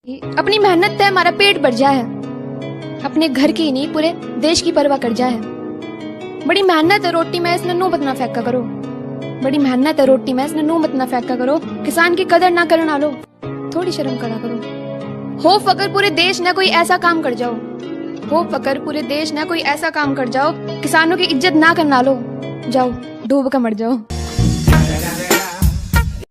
अपनी मेहनत से हमारा पेट भर जाए, अपने घर की नहीं पूरे देश की परवाह कर जाए। बड़ी मेहनत है रोटी में इसने नू बतना फेंका करो, बड़ी मेहनत है रोटी में इसने नू बतना फेंका करो। किसान की कदर ना करना लो, थोड़ी शर्म करा करो। हो फकर पूरे देश ने कोई ऐसा काम कर जाओ, हो फकर पूरे देश ने कोई ऐसा काम कर जाओ, किसानों की इज्जत ना करना लो, जाओ डूब कर मर जाओ।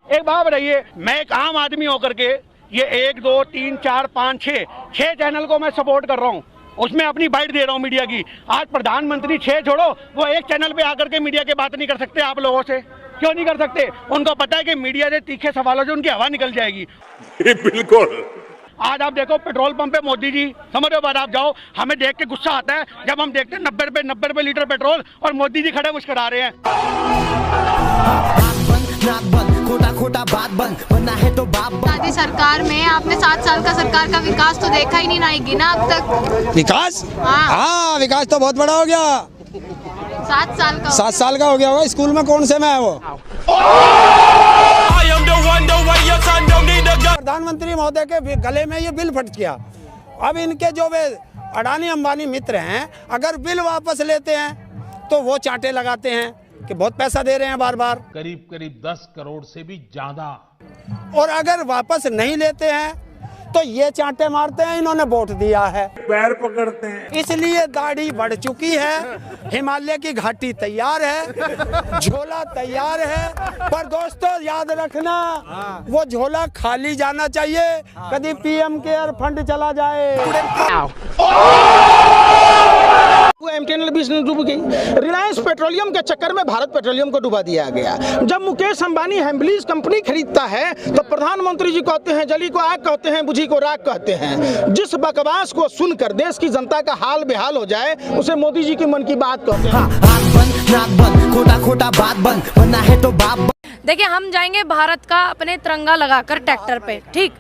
एक बात बताइए, मैं एक आम आदमी होकर के ये 1 2 3 4 5 6 चैनल को मैं सपोर्ट कर रहा हूँ, उसमें अपनी बाइट दे रहा हूँ मीडिया की। आज प्रधानमंत्री 6 छोड़ो, वो एक चैनल पे आकर के मीडिया की बात नहीं कर सकते आप लोगों से? क्यों नहीं कर सकते? उनको पता है कि मीडिया से तीखे सवालों से उनकी हवा निकल जाएगी। बिल्कुल। आज आप देखो पेट्रोल पंप पे मोदी जी, समझ रहे हो बात आप, जाओ, हमें देख के गुस्सा आता है जब हम देखते हैं 90 रुपए लीटर पेट्रोल और मोदी जी खड़े मुस्कुरा रहे हैं। खोटा खोटा बात बंद बनना है तो बाप। मोदी सरकार में आपने 7 साल का सरकार का विकास तो देखा ही नहीं ना गिना अब तक। विकास? हाँ, विकास तो बहुत बड़ा हो गया। 7 साल का हो गया होगा। स्कूल में कौन से में है वो? प्रधानमंत्री महोदय के गले में ये बिल फट गया। अब इनके जो वे अडानी अंबानी मित्र हैं, अगर बिल वापस लेते हैं तो वो चांटे लगाते हैं कि बहुत पैसा दे रहे हैं बार बार, करीब 10 करोड़ से भी ज्यादा। और अगर वापस नहीं लेते हैं तो ये चांटे मारते हैं इन्होंने वोट दिया है, पैर पकड़ते हैं। इसलिए दाढ़ी बढ़ चुकी है, हिमालय की घाटी तैयार है, झोला तैयार है। पर दोस्तों याद रखना, वो झोला खाली जाना चाहिए, कभी पीएम केयर फंड चला जाए। MTNL भी डूब गई। रिलायंस पेट्रोलियम के चक्कर में भारत पेट्रोलियम को डुबा दिया गया। जब मुकेश अंबानी हेम्बलीज कंपनी खरीदता है तो प्रधानमंत्री जी कहते हैं जली को आग कहते हैं, बुझी को राख कहते हैं। जिस बकवास को सुनकर देश की जनता का हाल बेहाल हो जाए उसे मोदी जी की मन की बात कहते हैं। आग बंद नाक बंद खोटा खोटा बात बंद बनना है तो बाप। देखिए, हम जाएंगे भारत का अपने तिरंगा लगाकर ट्रैक्टर पे, ठीक।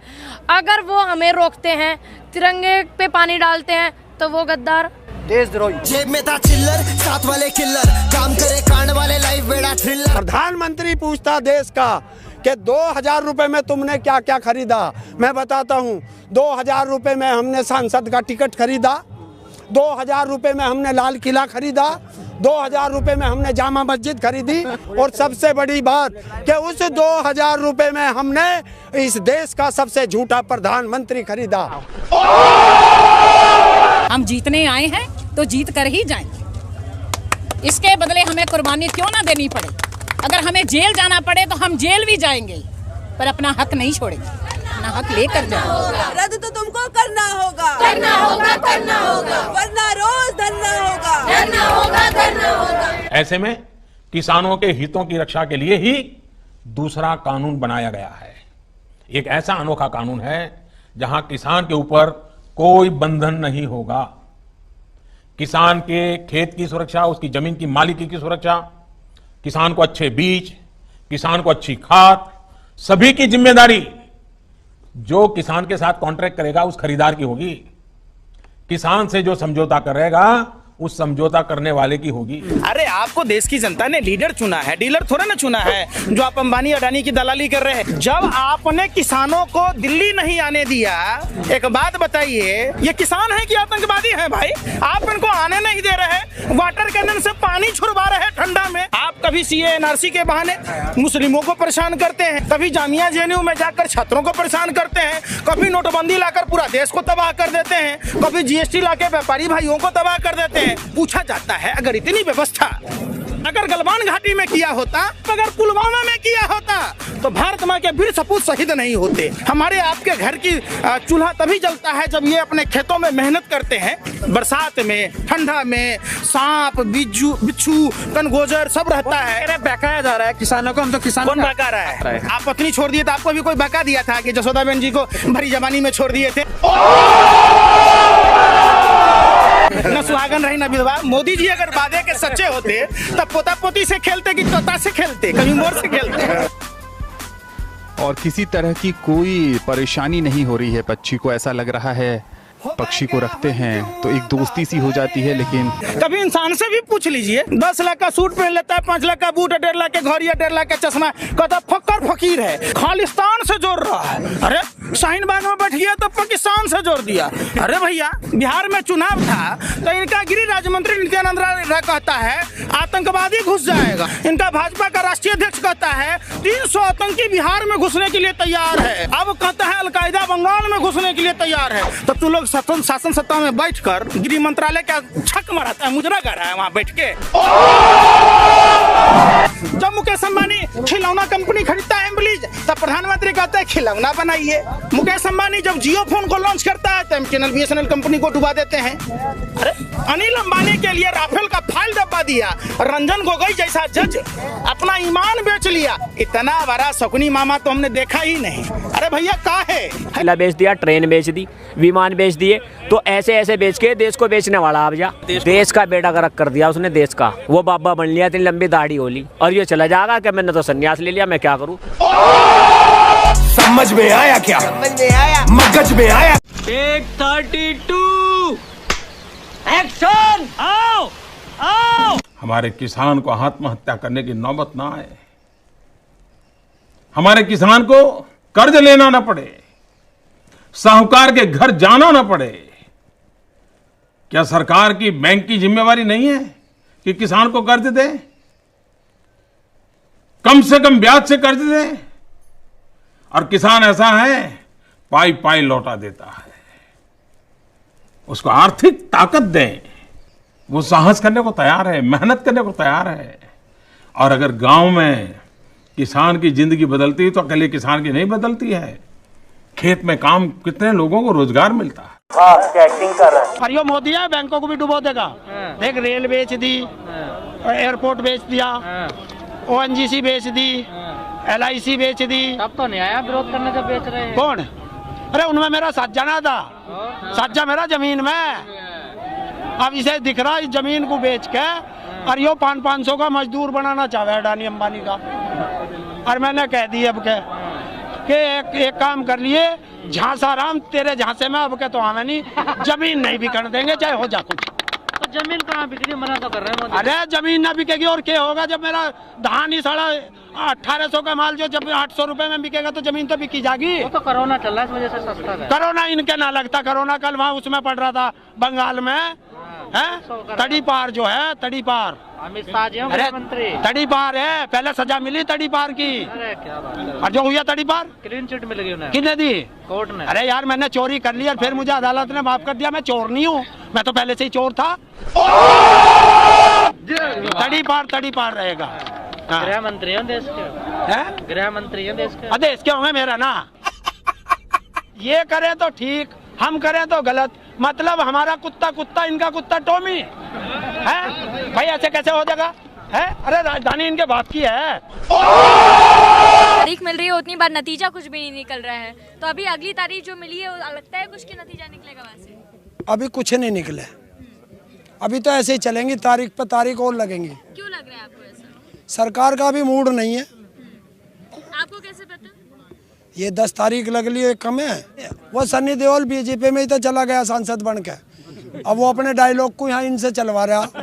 अगर वो हमें रोकते हैं, तिरंगे पे पानी डालते हैं, तो वो गद्दार देशद्रोही। जेब में था चिल्लर, साथ वाले किल्लर, काम करे कांड वाले लाइफ बेड़ा थ्रिलर। प्रधानमंत्री पूछता देश का कि 2000 रुपए में तुमने क्या क्या खरीदा? मैं बताता हूँ, 2000 रुपए में हमने सांसद का टिकट खरीदा, 2000 रुपए में हमने लाल किला खरीदा, 2000 रुपए में हमने जामा मस्जिद खरीदी, और सबसे बड़ी बात कि उस 2000 रुपए में हमने इस देश का सबसे झूठा प्रधानमंत्री खरीदा। हम जीतने आए हैं तो जीत कर ही जाएंगे, इसके बदले हमें कुर्बानी क्यों ना देनी पड़े। अगर हमें जेल जाना पड़े तो हम जेल भी जाएंगे, पर अपना हक नहीं छोड़ेंगे, अपना हक लेकर जाएंगे। रद्द तो तुमको करना होगा, करना होगा, करना होगा, वरना रोज धरना होगा, धरना होगा, धरना होगा। ऐसे में किसानों के हितों की रक्षा के लिए ही दूसरा कानून बनाया गया है। एक ऐसा अनोखा कानून है जहां किसान के ऊपर कोई बंधन नहीं होगा। किसान के खेत की सुरक्षा, उसकी जमीन की मालिकी की सुरक्षा, किसान को अच्छे बीज, किसान को अच्छी खाद, सभी की जिम्मेदारी जो किसान के साथ कॉन्ट्रैक्ट करेगा उस खरीदार की होगी। किसान से जो समझौता करेगा उस समझौता करने वाले की होगी। अरे आपको देश की जनता ने लीडर चुना है, डीलर थोड़ा ना चुना है जो आप अंबानी अडानी की दलाली कर रहे हैं। जब आपने किसानों को दिल्ली नहीं आने दिया, एक बात बताइए, ये किसान है कि आतंकवादी है भाई? आप इनको आने नहीं दे रहे, वाटर कैनन से पानी छुड़वा रहे हैं ठंडा में। आप कभी CA NRC के बहाने मुस्लिमों को परेशान करते हैं, कभी जामिया JNU में जाकर छात्रों को परेशान करते हैं, कभी नोटबंदी लाकर पूरा देश को तबाह कर देते हैं, कभी GST लाकर व्यापारी भाइयों को तबाह कर देते हैं। पूछा जाता है अगर इतनी व्यवस्था अगर गलवान घाटी में किया होता, अगर पुलवामा में किया होता, तो भारत माँ के वीर सपूत शहीद नहीं होते। हमारे आपके घर की चूल्हा तभी जलता है जब ये अपने खेतों में मेहनत करते हैं। बरसात में, ठंडा में सांप, बिच्छू, कनगोजर सब रहता है। बहकाया जा रहा है किसानों को। हम तो किसान कौन बहका रहा है? आप पत्नी छोड़ दिए तो आपको भी कोई बहका दिया था कि जसोदा बहन जी को भरी जवानी में छोड़ दिए थे? न सुहागन रही न विधवा। मोदी जी अगर वादे के सच्चे होते तब पोता पोती से खेलते कि तोता से खेलते, कभी मोर से खेलते। और किसी तरह की कोई परेशानी नहीं हो रही है पक्षी को। ऐसा लग रहा है पक्षी को रखते हैं तो एक दोस्ती सी हो जाती है। लेकिन कभी इंसान से भी पूछ लीजिए, 10 लाख का सूट पहन लेता है, 5 लाख का बूट, 1.5 लाख के घड़ी, 1.5 लाख का चश्मा, कहता फक्कर फकीर है, खालिस्तान से जोड़ रहा है। अरे शाहीन बाग में बैठ गया तो पाकिस्तान से जोड़ दिया। अरे भैया, बिहार में चुनाव था तो इनका गृह राज्य मंत्री नित्यानंद राय कहता है आतंकवादी घुस जाएगा। इनका भाजपा का राष्ट्रीय अध्यक्ष कहता है 300 आतंकी बिहार में घुसने के लिए तैयार है। अब कहता है अलकायदा बंगाल में घुसने के लिए तैयार है। तो तू लोग शासन सत्ता में बैठकर गृह मंत्रालय का छक मराता है, मुजरा कर रहा है वहाँ बैठ के। जब मुकेश अंबानी खिलौना कंपनी खरीदता है एम्बलीज, तब प्रधानमंत्री कहते हैं खिलौना बनाइए। मुकेश अंबानी जब जियो फोन को लॉन्च करता है तो एमटीएनएल बीएसएनएल कंपनी को डुबा देते हैं। अरे अनिल अंबानी के लिए राफेल का फाइल डब्बा दिया, रंजन गोगोई जैसा जज अपना ईमान बेच लिया। इतना बड़ा शकुनी मामा तो हमने देखा ही नहीं। अरे भैया का है, किला बेच दिया, ट्रेन बेच दी, विमान बेच दिए, तो ऐसे ऐसे बेच के देश को बेचने वाला आप जा। देश का बेड़ा गर्क कर दिया उसने, देश का वो बाबा बन लिया, इतनी लंबी दाढ़ी होली और ये चला जाएगा कि मैंने तो संन्यास ले लिया, मैं क्या करूं। समझ में आया क्या? समझ में आया, मगज में आया। 132 एक्शन, आओ आओ। हमारे किसान को आत्महत्या करने की नौबत ना आए, हमारे किसान को कर्ज लेना ना पड़े, साहूकार के घर जाना ना पड़े। क्या सरकार की बैंक की जिम्मेवारी नहीं है कि किसान को कर्ज दे, कम से कम ब्याज से कर्ज दे? और किसान ऐसा है पाई पाई लौटा देता है। उसको आर्थिक ताकत दें, वो साहस करने को तैयार है, मेहनत करने को तैयार है। और अगर गांव में किसान की जिंदगी बदलती है तो अकेले किसान की नहीं बदलती है। खेत में काम कितने लोगों को रोजगार मिलता है। एक्टिंग कर रहा है। और यो मोदी है बैंकों को भी डुबो देगा। देख, रेल बेच दी, एयरपोर्ट बेच दिया, ओएनजीसी बेच दी, LIC बेच दी। तब तो नहीं आया विरोध करने जब बेच रहे हैं। कौन? अरे उनमें मेरा साझा ना था, साझा मेरा जमीन में। अब इसे दिख रहा है जमीन को बेच के और यो 500 का मजदूर बनाना चाहे अडानी अंबानी का। और मैंने कह दी अब के एक काम कर लिए, झांसा राम तेरे झांसे में अब के तो हमें नहीं, जमीन नहीं बिकने देंगे चाहे हो जा कुछ। तो जमीन कहाँ बिक रही, मना तो कर रहे हैं। अरे जमीन ना बिकेगी और क्या होगा? जब मेरा धान ही 1850 का माल जो जब 800 रुपए में बिकेगा तो जमीन तो बिकी जाएगी। वो तो कोरोना चल रहा है, इस वजह से सस्ता है। कोरोना इनके ना लगता, कोरोना कल वहाँ उसमें पड़ रहा था बंगाल में, है तड़ी पार जो है, तड़ी पार। अमित शाह जी अरे तड़ी पार है, पहले सजा मिली तड़ी पार की। अरे क्या बात है। और जो हुआ तड़ी पार, क्लीन चिट मिल गई उन्हें। किसने दी? कोर्ट ने। अरे यार मैंने चोरी कर ली और फिर मुझे अदालत ने माफ कर दिया। मैं चोर नहीं हूँ, मैं तो पहले से ही चोर था। तड़ी पार रहेगा। गृह मंत्री हैं देश के, गृह मंत्री हैं देश के। देश के होंगे मेरा ना। ये करे तो ठीक, हम करें तो गलत। मतलब हमारा कुत्ता कुत्ता, इनका कुत्ता टॉमी है भाई। ऐसे कैसे हो जाएगा? है अरे राजधानी इनके बाप की है। तारीख मिल रही है उतनी बार नतीजा कुछ भी नहीं निकल रहा है। तो अभी अगली तारीख जो मिली है लगता है कुछ के नतीजा निकलेगा वैसे? अभी कुछ नहीं निकले, अभी तो ऐसे ही चलेंगी, तारीख पर तारीख और लगेंगी। क्यों लग रहा है आपको ऐसा? सरकार का भी मूड नहीं है। आपको कैसे पता? ये 10 तारीख लग ली कम है। वो सन्नी देओल बीजेपी में ही तो चला गया सांसद बन के, अब वो अपने डायलॉग को यहाँ इनसे चलवा रहा। तो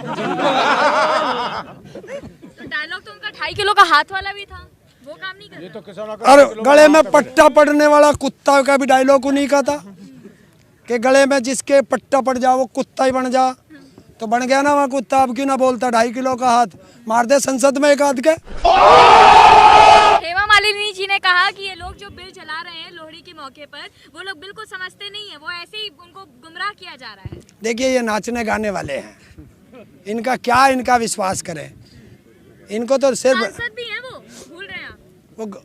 डायलॉग तो उनका 2.5 किलो का हाथ वाला भी था, वो काम नहीं करता। अरे गले में पट्टा पड़ने वाला कुत्ता का भी डायलॉग नहीं कहता कि गले में जिसके पट्टा पड़ जा वो कुत्ता ही बन जा। तो बन गया ना वहाँ कुत्ता। अब क्यों ना बोलता 2.5 किलो का हाथ मार दे संसद में एक हाथ के। हेमा मालिनी जी ने कहा कि ये लोग जो बिल चला रहे हैं लोहड़ी के मौके पर, वो लोग बिल्कुल समझते नहीं है, वो ऐसे ही उनको गुमराह किया जा रहा है। देखिए ये नाचने गाने वाले हैं, इनका क्या इनका विश्वास करें। इनको तो सिर्फ सांसद भी हैं, वो भूल रहे हैं आप।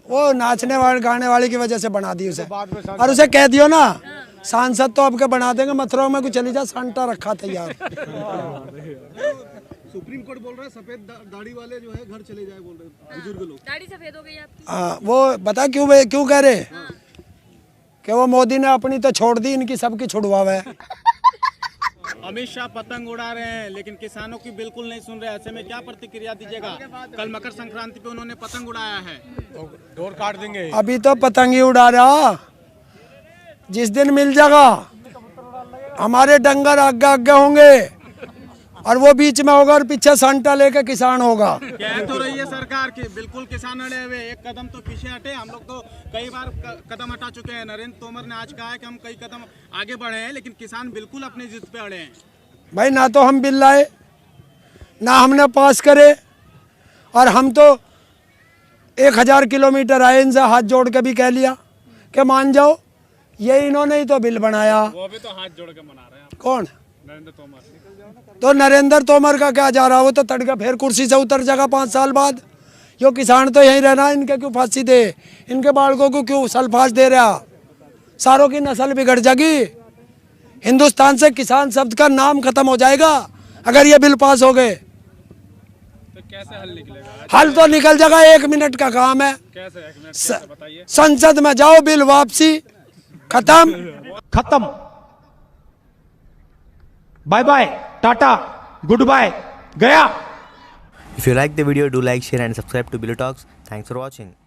वो नाचने वाले गाने वाले की वजह से बना दी उसे। और उसे कह दियो ना सांसद तो आपके बना देंगे, मथुरा में कुछ चली जा, सांटा रखा तैयार। सुप्रीम कोर्ट बोल रहा है सफेद दाढ़ी वाले जो है घर चले जाए, बोल रहे हैं बुजुर्ग लोग। दाढ़ी सफेद हो गई आपकी। वो बता क्यों कह रहे कि वो मोदी ने अपनी तो छोड़ दी, इनकी सबकी छुड़वावा है। अमित शाह पतंग उड़ा रहे हैं लेकिन किसानों की बिल्कुल नहीं सुन रहे। ऐसे में क्या प्रतिक्रिया दीजिएगा? कल मकर संक्रांति पे उन्होंने पतंग उड़ाया है, डोर काट देंगे। अभी तो पतंग ही उड़ा रहा, जिस दिन मिल जाएगा हमारे डंगर आगे आगे होंगे और वो बीच में होगा और पीछे संटा लेके किसान होगा। कह तो रही है सरकार की बिल्कुल किसान अड़े हुए, एक कदम तो पीछे हटे। हम लोग तो कई बार कदम हटा चुके हैं। नरेंद्र तोमर ने आज कहा है कि हम कई कदम आगे बढ़े हैं, लेकिन किसान बिल्कुल अपनी जिद पे अड़े हैं। भाई ना तो हम बिल लाए, ना हमने पास करे, और हम तो 1000 किलोमीटर आए, इनसे हाथ जोड़ के भी कह लिया कि मान जाओ। ये इन्होंने ही तो बिल बनाया। वो भी तो हाथ जोड़ के मना रहे हैं। कौन? नरेंद्र तोमर। तो नरेंद्र तोमर का क्या जा रहा, वो तो तड़के फिर कुर्सी से उतर जाएगा 5 साल बाद। यो किसान तो यहीं रहना, इनके क्यों फांसी दे, इनके बालकों को क्यों सल्फास दे रहा, सारों की नस्ल बिगड़ जाएगी। हिंदुस्तान से किसान शब्द का नाम खत्म हो जाएगा अगर ये बिल पास हो गए। तो कैसे हल निकलेगा? हल तो निकल जाएगा, 1 मिनट का काम है। कैसे 1 मिनट कैसे बताइए? संसद में जाओ, बिल वापसी, खत्म। Bye bye, tata, goodbye, गया। If you like the video, do like, share and subscribe to Billy Talks. Thanks for watching.